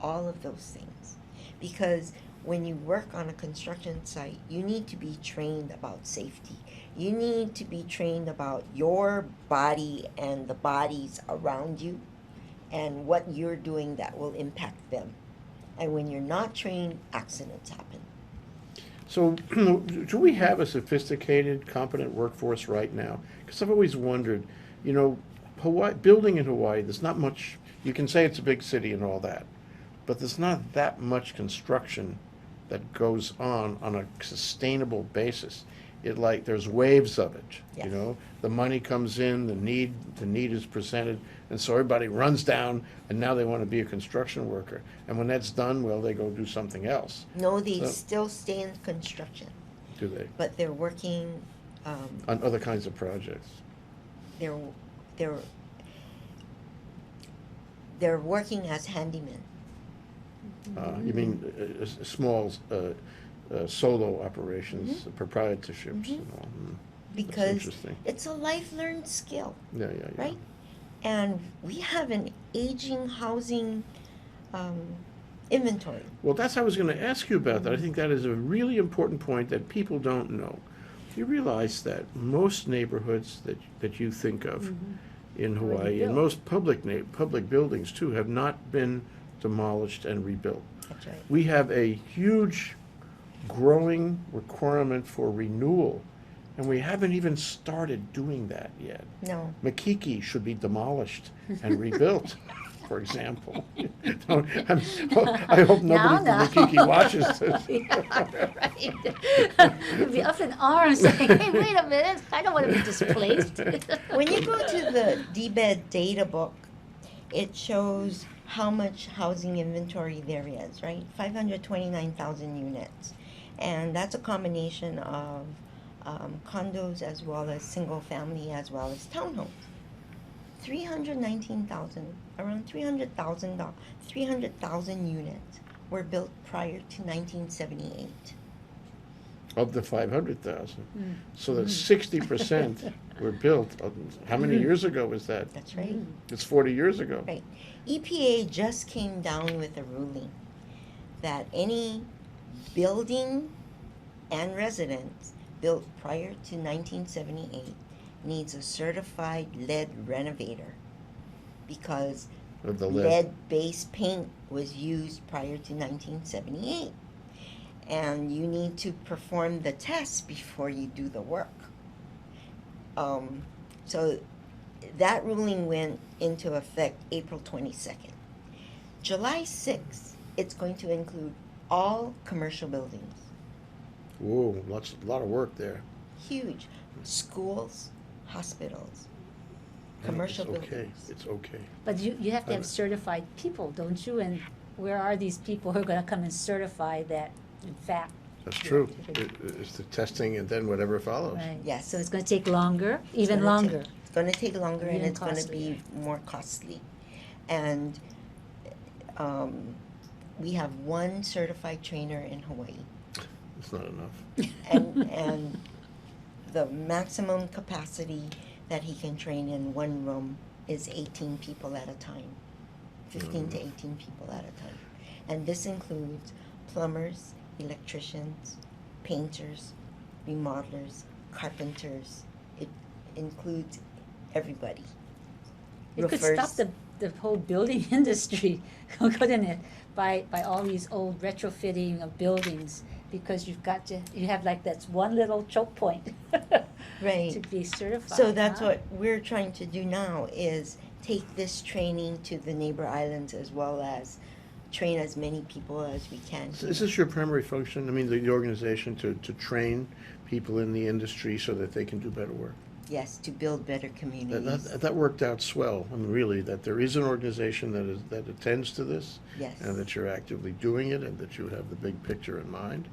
Speaker 2: all of those things. Because when you work on a construction site, you need to be trained about safety. You need to be trained about your body and the bodies around you and what you're doing that will impact them. And when you're not trained, accidents happen.
Speaker 1: So, do we have a sophisticated, competent workforce right now? Because I've always wondered, Hawaii, building in Hawaii, there's not much, you can say it's a big city and all that, but there's not that much construction that goes on a sustainable basis. There's waves of it,
Speaker 2: Yes.
Speaker 1: The money comes in, the need is presented, and so everybody runs down, and now they want to be a construction worker. And when that's done, well, they go do something else.
Speaker 2: No, they
Speaker 1: So-
Speaker 2: still stay in construction,
Speaker 1: Do they?
Speaker 2: but they're working,
Speaker 1: On other kinds of projects.
Speaker 2: they're they're working as handymen.
Speaker 1: You mean small solo operations, proprietorships and all.
Speaker 2: Because
Speaker 1: interesting.
Speaker 2: it's a life learned skill,
Speaker 1: Yeah, yeah, yeah.
Speaker 2: right? And we have an aging housing inventory.
Speaker 1: Well, I was going to ask you about that. I think that is a really important point that people don't know. You realize that most neighborhoods that you think of in Hawaii, and
Speaker 3: rebuilt.
Speaker 1: most public buildings too, have not been demolished and rebuilt.
Speaker 2: That's right.
Speaker 1: We have a huge growing requirement for renewal, and we haven't even started doing that yet.
Speaker 2: No.
Speaker 1: Makiki should be demolished and rebuilt, for example. I hope nobody
Speaker 3: Now.
Speaker 1: from Makiki watches this.
Speaker 3: Yeah, right. You'd be up in arms saying, hey, wait a minute, I don't want to be displaced.
Speaker 2: When you go to the DBED data book, it shows how much housing inventory there is, right? 529,000 units. And that's a combination of condos as well as single family as well as townhomes. 319,000, around 300,000 units were built prior to 1978.
Speaker 1: Of the 500,000. So that 60% were built. How many years ago was that?
Speaker 2: That's right.
Speaker 1: It's 40 years ago.
Speaker 2: Right. EPA just came down with a ruling that any building and residence built prior to 1978 needs a certified lead renovator because
Speaker 1: Of the lead.
Speaker 2: lead-based paint was used prior to 1978. And you need to perform the tests before you do the work. So that ruling went into effect April 22nd. July 6th, it's going to include all commercial buildings.
Speaker 1: Whoa, a lot of work there.
Speaker 2: Huge. Schools, hospitals, commercial
Speaker 1: It's okay.
Speaker 2: buildings.
Speaker 1: It's okay.
Speaker 3: But you have to have certified people, don't you? And where are these people who are gonna come and certify that, in fact?
Speaker 1: That's
Speaker 3: the
Speaker 1: true.
Speaker 3: activity-
Speaker 1: It's the testing and then whatever follows.
Speaker 3: Right.
Speaker 2: Yes.
Speaker 3: So it's gonna take longer, even
Speaker 2: gonna take-
Speaker 3: longer.
Speaker 2: It's going to take longer and
Speaker 3: Even
Speaker 2: it's going to
Speaker 3: costlier.
Speaker 2: be more costly. And we have one certified trainer in Hawaii.
Speaker 1: It's not enough.
Speaker 2: And the maximum capacity that he can train in one room is 18 people at a time. 15 to 18 people at a time. And this includes plumbers, electricians, painters, remodelers, carpenters. It includes everybody.
Speaker 3: It could stop the whole building industry, couldn't it? By all these old retrofitting of buildings, because you have like that's one little choke point
Speaker 2: Right.
Speaker 3: to be certified.
Speaker 2: So that's
Speaker 3: huh?
Speaker 2: what we're trying to do now, is take this training to the neighbor islands as well as train as many people as we can.
Speaker 1: Is this your primary function? I mean, the organization to train people in the industry so that they can do better work?
Speaker 2: Yes, to build better communities.
Speaker 1: That worked out swell. I mean, really, that there is an organization that attends to this,
Speaker 2: Yes.
Speaker 1: and that you're actively doing it, and that you have the big picture in mind.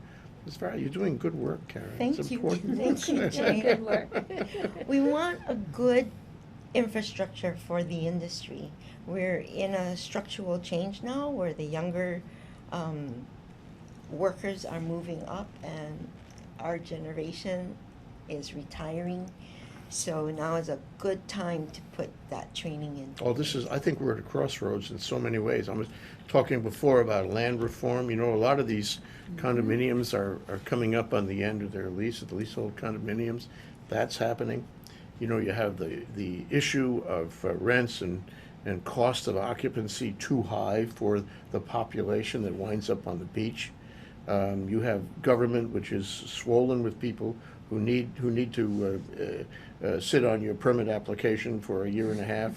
Speaker 1: You're doing good work, Karen.
Speaker 2: Thank
Speaker 1: It's
Speaker 2: you.
Speaker 1: important
Speaker 2: Thank you,
Speaker 1: work.
Speaker 2: Jane.
Speaker 3: Good work.
Speaker 2: We want a good infrastructure for the industry. We're in a structural change now where the younger workers are moving up and our generation is retiring. So now is a good time to put that training in.
Speaker 1: Oh, I think we're at a crossroads in so many ways. I was talking before about land reform. You know, a lot of these condominiums are coming up on the end of their lease, the leasehold condominiums. That's happening. You know, you have the issue of rents and cost of occupancy too high for the population that winds up on the beach. You have government which is swollen with people who need to sit on your permit application for a year and a half.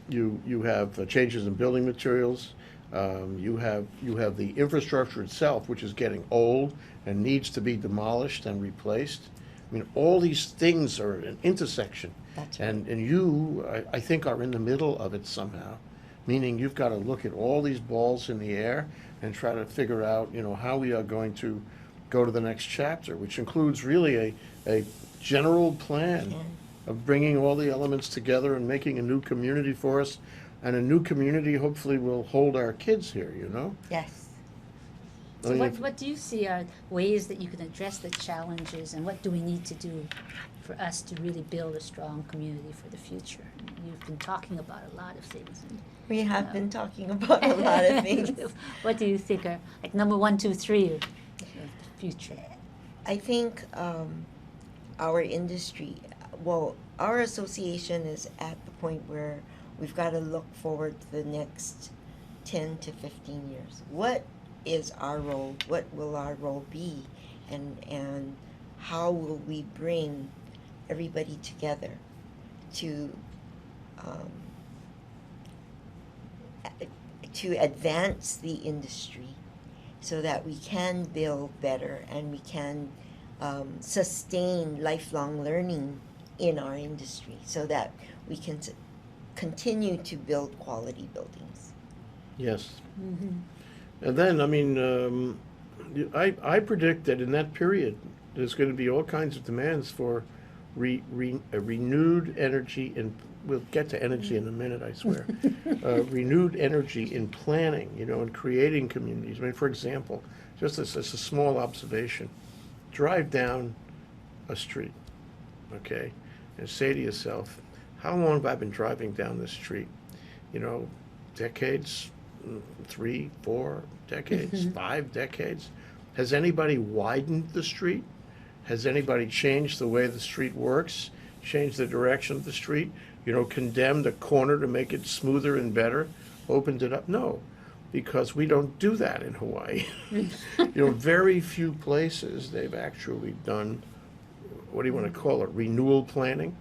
Speaker 1: You have changes in building materials. You have the infrastructure itself, which is getting old and needs to be demolished and replaced. I mean, all these things are an intersection.
Speaker 2: That's right.
Speaker 1: And you, I think, are in the middle of it somehow, meaning you've got to look at all these balls in the air and try to figure out, you know, how we are going to go to the next chapter, which includes really a general plan of bringing all the elements together and making a new community for us. And a new community hopefully will hold our kids here, you know?
Speaker 2: Yes.
Speaker 3: So what do you see are ways that you can address the challenges, and what do we need to do for us to really build a strong community for the future? You've been talking about a lot of things.
Speaker 2: We have been talking about a lot of things.
Speaker 3: What do you think are like number 1, 2, 3 of the future?
Speaker 2: I think our industry, well, our association is at the point where we've got to look forward to the next 10 to 15 years. What is our role? What will our role be? And how will we bring everybody together to advance the industry so that we can build better and we can sustain lifelong learning in our industry so that we can continue to build quality buildings.
Speaker 1: Yes.
Speaker 3: Mm-hmm.
Speaker 1: And then, I mean, I predict that in that period, there's going to be all kinds of demands for a renewed energy, and we'll get to energy in a minute, I swear. Renewed energy in planning, you know, and creating communities. I mean, for example, just as a small observation, drive down a street, okay, and say to yourself, how long have I been driving down this street? You know, decades, 3, 4 decades, 5 decades. Has anybody widened the street? Has anybody changed the way the street works? Changed the direction of the street? You know, condemned a corner to make it smoother and better? Opened it up? No, because we don't do that in Hawaii. You know, very few places they've actually done, what do you want to call it, renewal planning?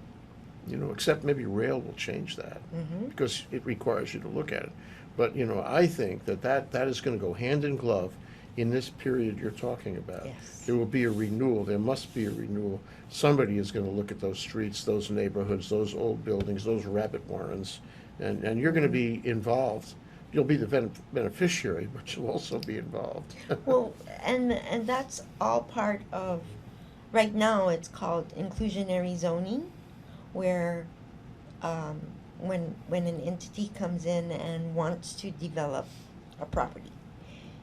Speaker 1: Except maybe rail will change that because it requires you to look at it. But, I think that is going to go hand in glove in this period you're talking about.
Speaker 2: Yes.
Speaker 1: There will be a renewal. There must be a renewal. Somebody is going to look at those streets, those neighborhoods, those old buildings, those rabbit warrens, and you're going to be involved. You'll be the beneficiary, but you'll also be involved.
Speaker 2: Well, and that's all part of, right now it's called inclusionary zoning, where when an entity comes in and wants to develop a property,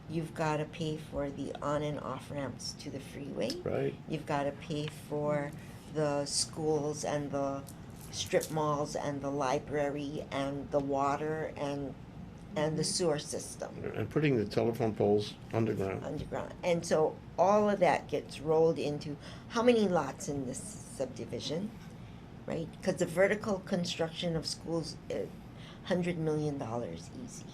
Speaker 2: you've got to pay for the on and off ramps to the freeway.
Speaker 1: Right.
Speaker 2: You've got to pay for the schools and the strip malls and the library and the water and the sewer system
Speaker 1: And putting the telephone poles underground.
Speaker 2: underground. And so all of that gets rolled into how many lots in this subdivision, right? Because the vertical construction of schools, $100 million easy,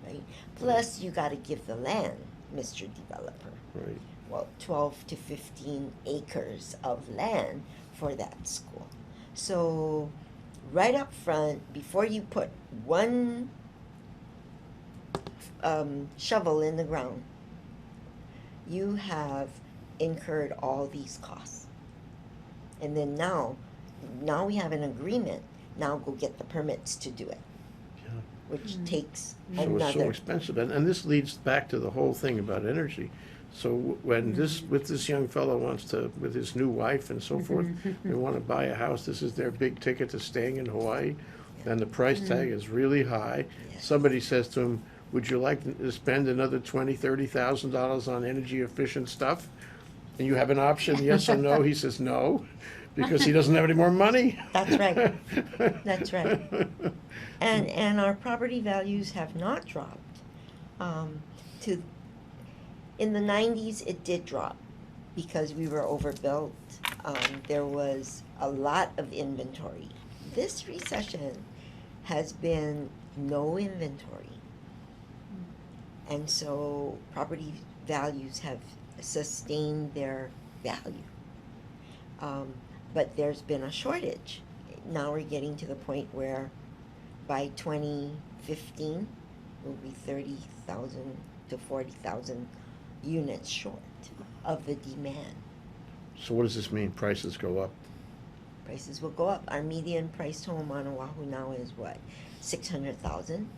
Speaker 2: right? Plus you got to give the land, Mr. Developer.
Speaker 1: Right.
Speaker 2: Well, 12 to 15 acres of land for that school. So right up front, before you put one shovel in the ground, you have incurred all these costs. And then now we have an agreement. Now go get the permits to do it,
Speaker 1: Yeah.
Speaker 2: which takes
Speaker 1: So it's so
Speaker 2: another.
Speaker 1: expensive, and this leads back to the whole thing about energy. So when this young fellow wants to, with his new wife and so forth, they want to buy a house, this is their big ticket to staying in Hawaii, and the price tag is really high.
Speaker 2: Yes.
Speaker 1: Somebody says to him, would you like to spend another $20,000-$30,000 on energy efficient stuff? And you have an option, yes or no. He says no, because he doesn't have any more money.
Speaker 2: That's right. That's right. And our property values have not dropped. In the 90s, it did drop because we were overbuilt. There was a lot of inventory. This recession has been no inventory. And so property values have sustained their value. But there's been a shortage. Now we're getting to the point where by 2015, we'll be 30,000 to 40,000 units short of the demand.
Speaker 1: So what does this mean? Prices go up?
Speaker 2: Prices will go up. Our median priced home on Oahu now is what? 600,000,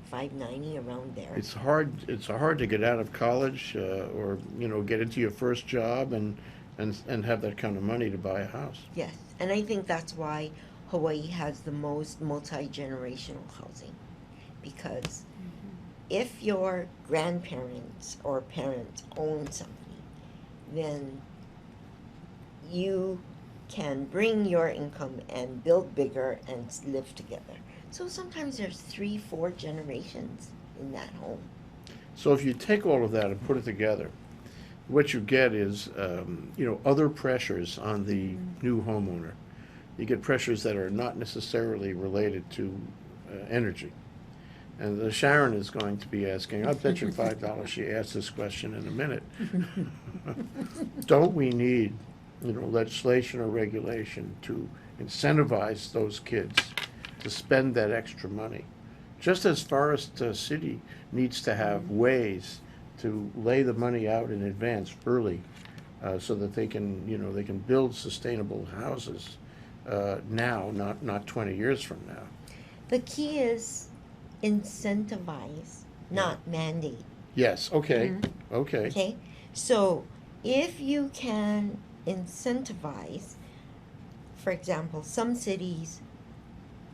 Speaker 2: 590, around there.
Speaker 1: It's hard to get out of college or get into your first job and have that kind of money to buy a house.
Speaker 2: Yes, and I think that's why Hawaii has the most multi-generational housing, because if your grandparents or parents own something, then you can bring your income and build bigger and live together. So sometimes there's 3-4 generations in that home.
Speaker 1: So if you take all of that and put it together, what you get is, other pressures on the new homeowner. You get pressures that are not necessarily related to energy. And Sharon is going to be asking, I'll bet you $5 she asks this question in a minute. Don't we need, legislation or regulation to incentivize those kids to spend that extra money? Just as Forest City needs to have ways to lay the money out in advance early, so that they can build sustainable houses now, not 20 years from now.
Speaker 2: The key is incentivize, not mandate.
Speaker 1: Yes, okay, okay.
Speaker 2: Okay, so if you can incentivize, for example, some cities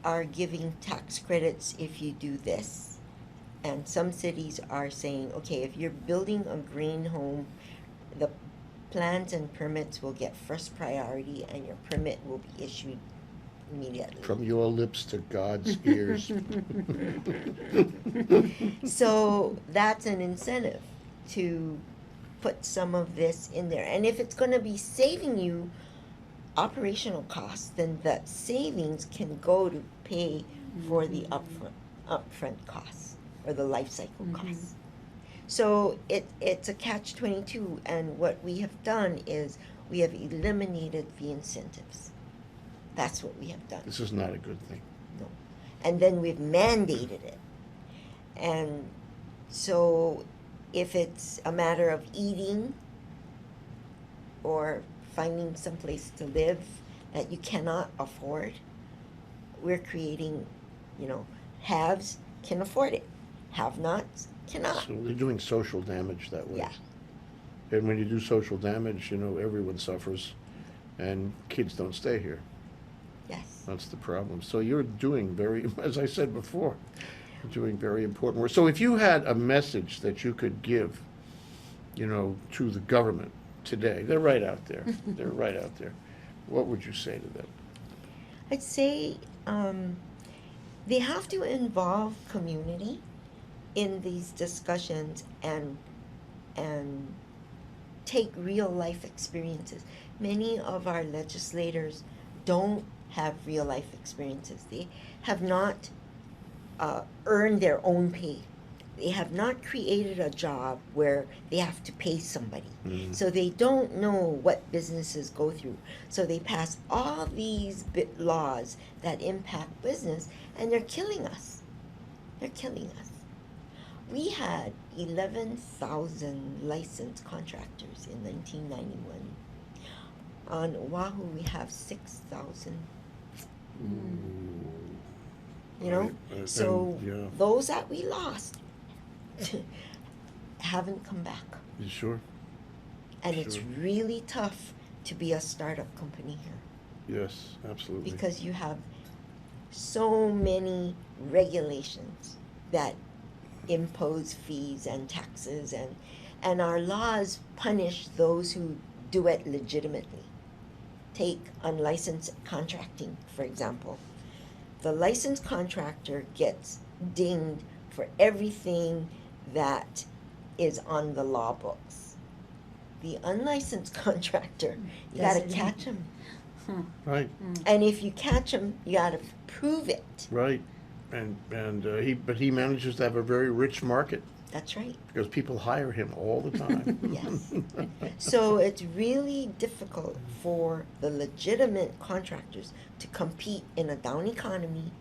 Speaker 2: are giving tax credits if you do this, and some cities are saying, okay, if you're building a green home, the plans and permits will get first priority and your permit will be issued immediately.
Speaker 1: From your lips to God's ears.
Speaker 2: So that's an incentive to put some of this in there. And if it's going to be saving you operational costs, then that savings can go to pay for the upfront costs or the life cycle costs. So it's a catch-22, and what we have done is we have eliminated the incentives. That's what we have done.
Speaker 1: This is not a good thing.
Speaker 2: No. And then we've mandated it. And so if it's a matter of eating or finding some place to live that you cannot afford, we're creating, haves can afford it. Have-nots cannot.
Speaker 1: So they're doing social damage that way.
Speaker 2: Yeah.
Speaker 1: And when you do social damage, everyone suffers, and kids don't stay here.
Speaker 2: Yes.
Speaker 1: That's the problem. So you're doing very, as I said before, you're doing very important work. So if you had a message that you could give, to the government today, they're right out there. They're right out there. What would you say to them?
Speaker 2: I'd say they have to involve community in these discussions and take real life experiences. Many of our legislators don't have real life experiences. They have not earned their own pay. They have not created a job where they have to pay somebody.
Speaker 1: Mm.
Speaker 2: So they don't know what businesses go through. So they pass all these laws that impact business, and they're killing us. They're killing us. We had 11,000 licensed contractors in 1991. On Oahu, we have 6,000.
Speaker 1: Right.
Speaker 2: So
Speaker 1: Yeah.
Speaker 2: those that we lost haven't come back.
Speaker 1: You sure?
Speaker 2: And it's
Speaker 1: Sure.
Speaker 2: really tough to be a startup company here
Speaker 1: Yes, absolutely.
Speaker 2: because you have so many regulations that impose fees and taxes, and our laws punish those who do it legitimately. Take unlicensed contracting, for example. The licensed contractor gets dinged for everything that is on the law books. The unlicensed contractor, you gotta
Speaker 3: Doesn't-
Speaker 2: catch him.
Speaker 1: Right,
Speaker 2: And if you catch him, you gotta prove it.
Speaker 1: right. But he manages to have a very rich market
Speaker 2: That's right.
Speaker 1: because people hire him all the time.
Speaker 2: Yes. So it's really difficult for the legitimate contractors to compete in a down economy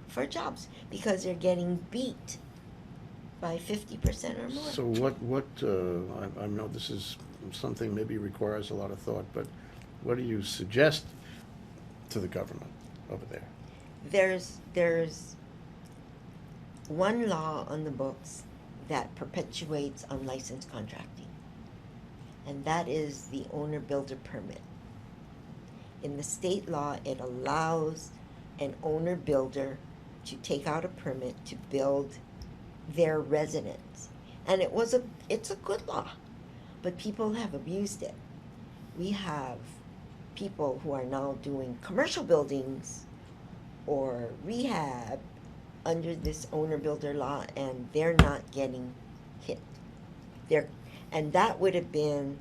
Speaker 2: for jobs because they're getting beat by 50% or more.
Speaker 1: So I know this is something maybe requires a lot of thought, but what do you suggest to the government over there?
Speaker 2: There's one law on the books that perpetuates unlicensed contracting, and that is the owner-builder permit. In the state law, it allows an owner-builder to take out a permit to build their residence. And it's a good law, but people have abused it. We have people who are now doing commercial buildings or rehab under this owner-builder law, and they're not getting hit. And that would have been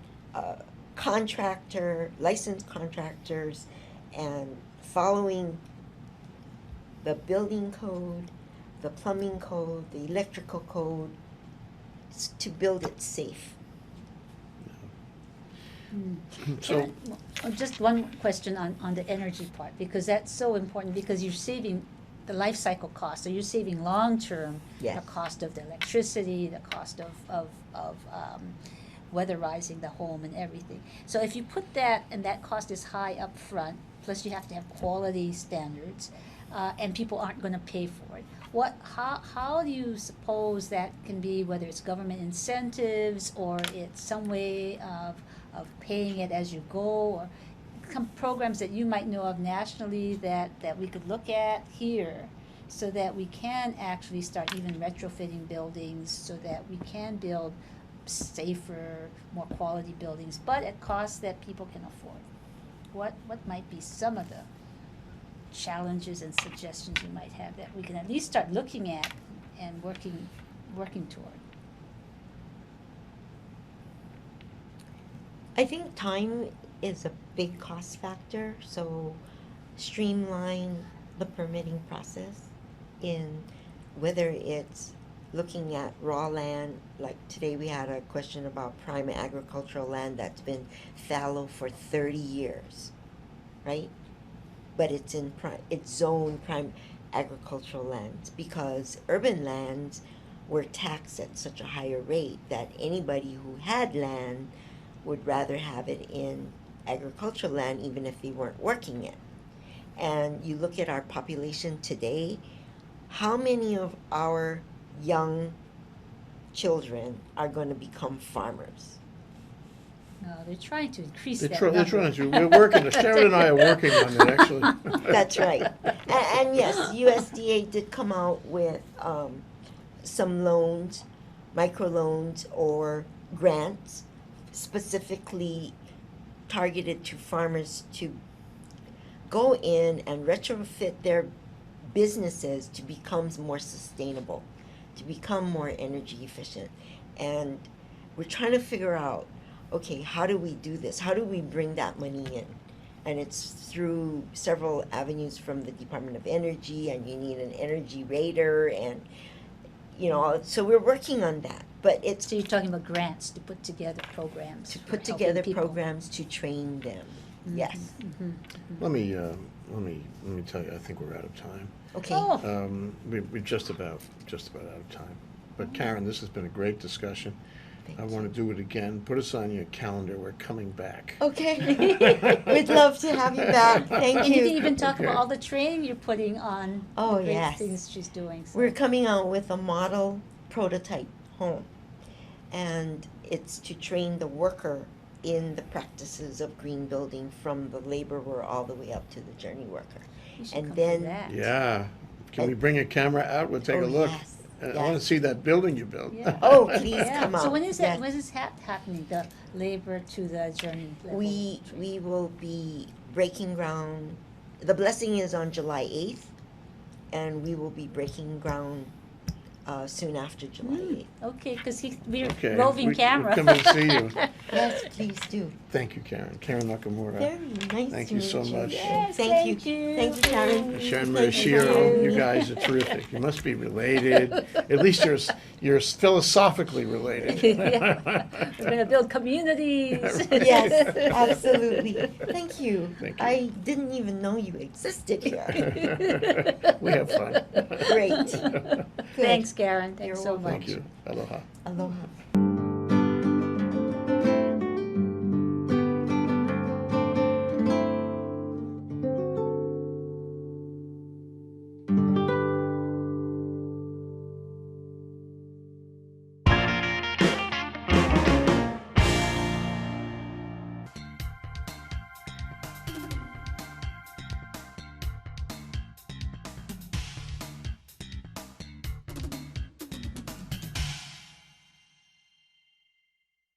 Speaker 2: licensed contractors, and following the building code, the plumbing code, the electrical code, to build it safe.
Speaker 1: So,
Speaker 3: Just one question on the energy part, because that's so important, because you're saving the life cycle cost, so you're saving long-term
Speaker 2: Yes.
Speaker 3: the cost of the electricity, the cost of weatherizing the home and everything. So if you put that, and that cost is high up front, plus you have to have quality standards, and people aren't gonna pay for it. How do you suppose that can be, whether it's government incentives, or it's some way of paying it as you go, or some programs that you might know of nationally that we could look at here, so that we can actually start even retrofitting buildings, so that we can build safer, more quality buildings, but at costs that people can afford? What might be some of the challenges and suggestions you might have that we can at least start looking at and working toward?
Speaker 2: I think time is a big cost factor, so streamline the permitting process in whether it's looking at raw land, like today we had a question about prime agricultural land that's been fallow for 30 years, right? but it's it's zoned prime agricultural lands, because urban lands were taxed at such a higher rate that anybody who had land would rather have it in agricultural land even if they weren't working it. And you look at our population today, how many of our young children are going to become farmers?
Speaker 3: No, they're trying to increase
Speaker 1: They're
Speaker 3: that
Speaker 1: trying
Speaker 3: number.
Speaker 1: to, we're working, Sharon and I are working on it, actually.
Speaker 2: That's right. And yes, USDA did come out with some loans, microloans or grants specifically targeted to farmers to go in and retrofit their businesses to become more sustainable, to become more energy efficient. And we're trying to figure out, okay, how do we do this? How do we bring that money in? And it's through several avenues from the Department of Energy, and you need an energy rater, and so we're working on that. But it's
Speaker 3: So you're talking about grants to put together programs.
Speaker 2: to
Speaker 3: for
Speaker 2: put
Speaker 3: helping
Speaker 2: together
Speaker 3: people.
Speaker 2: programs to train them. Yes.
Speaker 1: Let me tell you, I think we're out of time.
Speaker 2: Okay.
Speaker 3: Oh,
Speaker 1: We're just about out of time. But Karen, this has been a great discussion.
Speaker 2: Thank
Speaker 1: I want to do it again. Put us on your calendar. We're coming back.
Speaker 2: Okay. We'd love to have you back. Thank
Speaker 3: and you
Speaker 2: you.
Speaker 3: can even talk
Speaker 1: Okay.
Speaker 3: about all the training you're putting on
Speaker 2: Oh,
Speaker 3: the great
Speaker 2: yes.
Speaker 3: things she's doing. So.
Speaker 2: We're coming out with a model prototype home, and it's to train the worker in the practices of green building, from the laborer all the way up to the journey worker.
Speaker 3: You should
Speaker 2: and
Speaker 3: come
Speaker 2: then-
Speaker 3: to that.
Speaker 1: Yeah. Can we bring a camera out? We'll take
Speaker 2: Oh,
Speaker 1: a look.
Speaker 2: yes,
Speaker 1: I want to
Speaker 2: yes.
Speaker 1: see that building you built.
Speaker 3: Yeah.
Speaker 2: Oh, please
Speaker 3: Yeah.
Speaker 2: come out.
Speaker 3: So when is
Speaker 2: Yes.
Speaker 3: that? When is happening? The labor to the journey level.
Speaker 2: We will be breaking ground. The blessing is on July 8th, and we will be breaking ground soon after July 8th.
Speaker 3: Okay, because we're
Speaker 1: Okay.
Speaker 3: roving
Speaker 1: We'll
Speaker 3: camera.
Speaker 1: come and see you.
Speaker 2: Yes, please do.
Speaker 1: Thank you, Karen. Karen Nakamura.
Speaker 2: Very nice
Speaker 1: Thank
Speaker 2: to
Speaker 1: you
Speaker 2: meet
Speaker 1: so
Speaker 2: you.
Speaker 1: much.
Speaker 3: Yes,
Speaker 2: Thank you.
Speaker 3: thank you.
Speaker 2: Thank you, Sharon.
Speaker 1: Sharon
Speaker 2: Thank you.
Speaker 1: Miyashiro, you guys are terrific. You must be related. At least you're philosophically related.
Speaker 3: Yeah. We're going to build communities.
Speaker 2: Yes, absolutely. Thank you.
Speaker 1: Thank you.
Speaker 2: I didn't even know you existed here.
Speaker 1: We have fun.
Speaker 2: Great. Good.
Speaker 3: Thanks, Karen. Thanks
Speaker 2: You're
Speaker 3: so
Speaker 2: welcome.
Speaker 3: much.
Speaker 1: Thank you. Aloha.
Speaker 2: Aloha.